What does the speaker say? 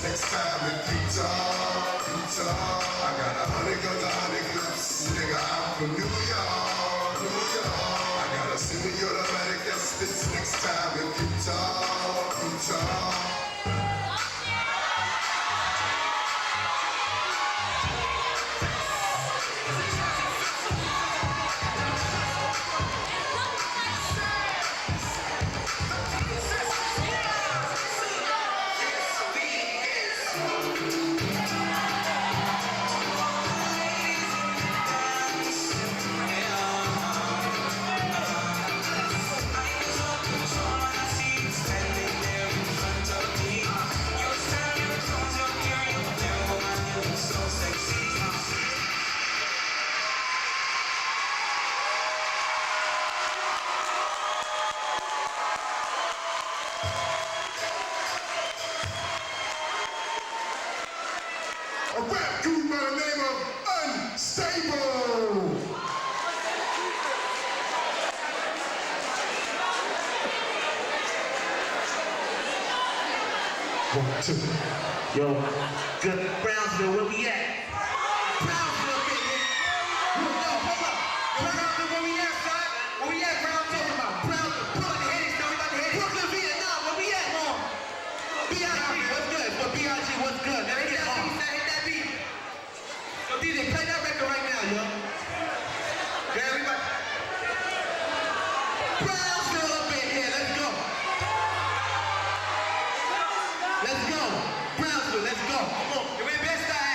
next time in Utah, Utah. I got 100 guns, 100 clips. Nigga, I'm from New York, New York. I got a semi-automatic that spits next time in Utah, Utah. A rap group by the name of Unstable. One, two. Yo, good Brownsville, where we at? Brownsville, baby. Yo, hold up. Brownsville, where we at, son? Where we at, Brownsville? Brownsville, Brooklyn, hit it, son. We about to hit it. Brooklyn, Vietnam, where we at, mom? B.I.G., what's good? Well, B.I.G., what's good? Now, hit that beat, son. Hit that beat. Yo, DJ, play that record right now, yo. Okay, everybody. Brownsville up in here, let's go. Let's go. Brownsville, let's go. Come on. You ain't best side.